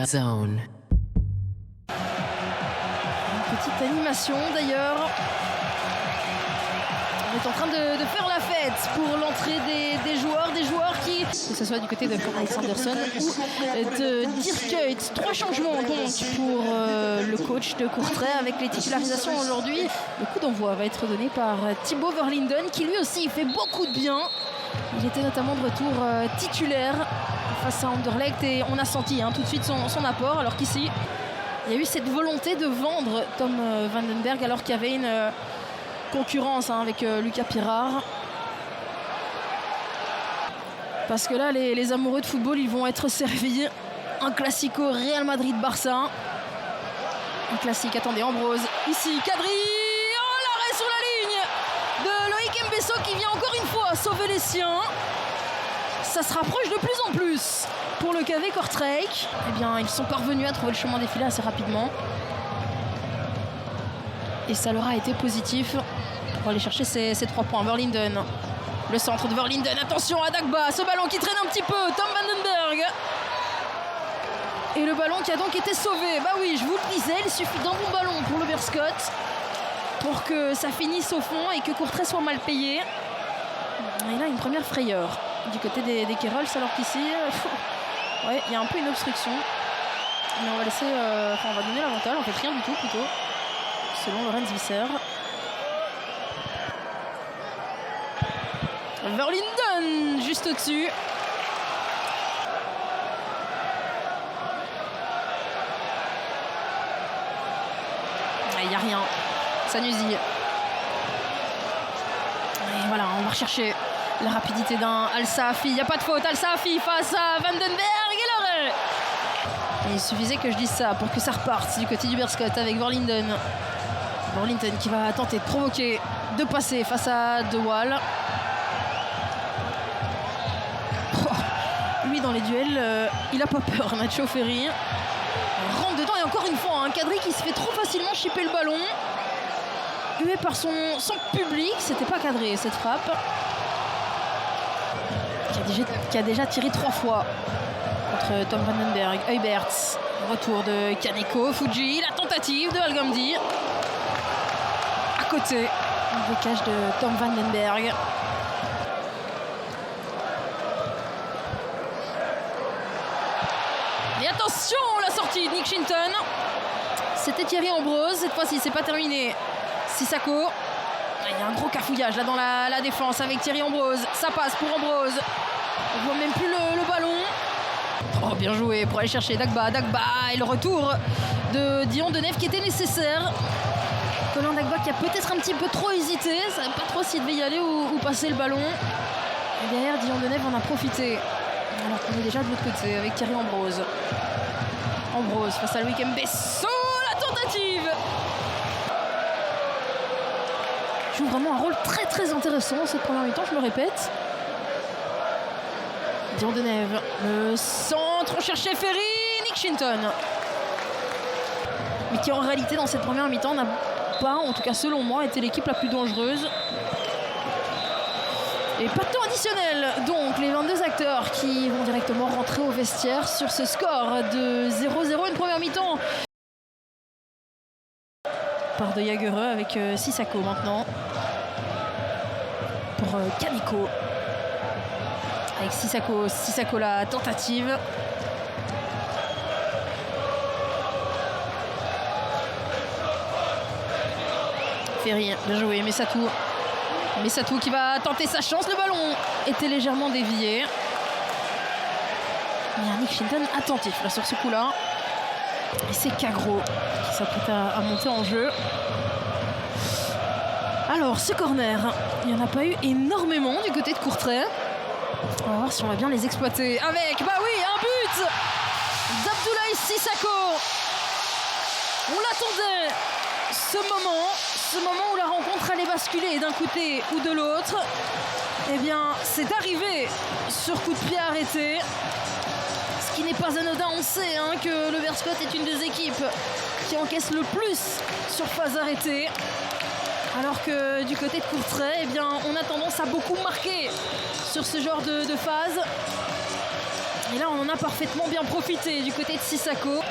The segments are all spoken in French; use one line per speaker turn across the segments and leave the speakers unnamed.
Zone.
Une petite animation d'ailleurs. On est en train de faire la fête pour l'entrée des joueurs qui, que ce soit du côté de Alex Anderson ou de Dirk Kuyt. 3 changements donc pour le coach de Courtrai avec les titularisations aujourd'hui. Le coup d'envoi va être donné par Thibaut Verlinden qui lui aussi fait beaucoup de bien. Il était notamment de retour titulaire face à Anderlecht et on a senti tout de suite son apport, alors qu'ici il y a eu cette volonté de vendre Tom Vandenberg alors qu'il y avait une concurrence avec Lucas Pirard. Parce que là les amoureux de football ils vont être servis. Un classico Real Madrid-Barça. Un classique, attendez, Ambrose ici, Kadri, oh l'arrêt sur la ligne de Loïc Mbesso qui vient encore une fois sauver les siens. Ça se rapproche de plus en plus pour le KV Kortrijk. Eh bien ils sont parvenus à trouver le chemin défilé assez rapidement. Et ça leur a été positif pour aller chercher ces 3 points. Verlinden, le centre de Verlinden, attention à Dagba, ce ballon qui traîne un petit peu, Tom Vandenberg. Et le ballon qui a donc été sauvé. Bah oui, je vous le disais, il suffit d'un bon ballon pour le Bearscot pour que ça finisse au fond et que Courtrai soit mal payé. Et là, une première frayeur du côté des Kerols, alors qu'ici, ouais, il y a un peu une obstruction. Mais on va laisser, on va donner l'avantage, en fait rien du tout plutôt, selon Lorenz Visser. Verlinden juste au-dessus. Il n'y a rien, ça nuisit. Et voilà, on va rechercher la rapidité d'un Al Saafi. Il n'y a pas de faute, Al Saafi face à Vandenberg et l'arrêt. Il suffisait que je dise ça pour que ça reparte du côté du Bearscot avec Verlinden. Verlinden qui va tenter de provoquer, de passer face à De Waal. Lui dans les duels, il a pas peur, Nacho Ferry. Rentre dedans et encore une fois, Kadri qui se fait trop facilement chipper le ballon. Hué par son public, c'était pas cadré cette frappe. Qui a déjà tiré 3 fois contre Tom Vandenberg. Heuberts, retour de Kaneko, Fuji, la tentative de Algamdi. À côté, le blocage de Tom Vandenberg. Et attention, la sortie de Nick Shinton. C'était Thierry Ambrose, cette fois-ci c'est pas terminé. Sissako. Il y a un gros cafouillage là dans la défense avec Thierry Ambrose. Ça passe pour Ambrose. On voit même plus le ballon. Oh, bien joué pour aller chercher Dagba et le retour de Dion Deneuve qui était nécessaire. Colin Dagba qui a peut-être un petit peu trop hésité. Ça ne savait pas trop s'il devait y aller ou passer le ballon. Et derrière, Dion Deneuve en a profité. Alors qu'on est déjà de l'autre côté avec Thierry Ambrose. Ambrose face à Loïc Mbesso, la tentative. Il joue vraiment un rôle très très intéressant cette première mi-temps, je me répète. Dion Deneuve, le centre, on cherchait Ferry, Nick Shinton. Mais qui en réalité dans cette première mi-temps n'a pas, en tout cas selon moi, été l'équipe la plus dangereuse. Et pas de temps additionnel, donc les 22 acteurs qui vont directement rentrer au vestiaire sur ce score de 0-0, une première mi-temps. Part de Jagereux avec Sissako maintenant. Pour Kaneko. Avec Sissako la tentative. Ferry, bien joué, Messatou qui va tenter sa chance, le ballon était légèrement dévié. Il y a Nick Shinton attentif là sur ce coup-là. Et c'est Kagro qui s'apprête à monter en jeu. Alors ce corner, il n'y en a pas eu énormément du côté de Courtrai. On va voir si on va bien les exploiter avec, bah oui, un but d'Abdoulaye Sissako. On l'attendait, ce moment où la rencontre allait basculer d'un côté ou de l'autre. Eh bien, c'est arrivé sur coup de pied arrêté. Ce qui n'est pas anodin, on sait que le Bearscot est une des équipes qui encaisse le plus sur phase arrêtée. Alors que du côté de Courtrai, eh bien, on a tendance à beaucoup marquer sur ce genre de phase. Et là, on en a parfaitement bien profité du côté de Sissako.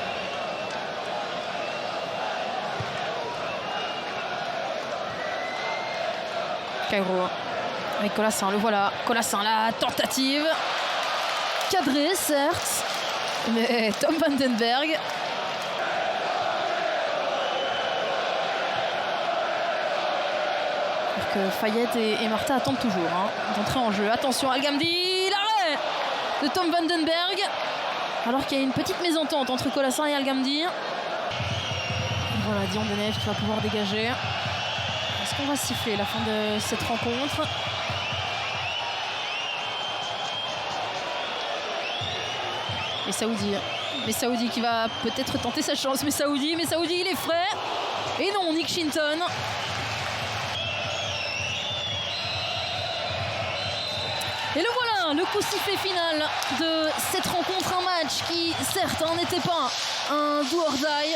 Kairo avec Colassin, le voilà. Colassin, la tentative. Cadré, certes. Mais Tom Vandenberg. Alors que Fayette et Martha attendent toujours d'entrer en jeu. Attention, Al-Ghamdi, l'arrêt de Tom Vandenberg. Alors qu'il y a une petite mésentente entre Colassin et Al-Ghamdi. Voilà, Dion Denef qui va pouvoir dégager. Est-ce qu'on va siffler la fin de cette rencontre? Et Saoudi qui va peut-être tenter sa chance. Mais Saoudi il est frais. Et non, Nick Shinton. Et le voilà, le coup sifflé final de cette rencontre. Un match qui, certes, n'était pas un do or die.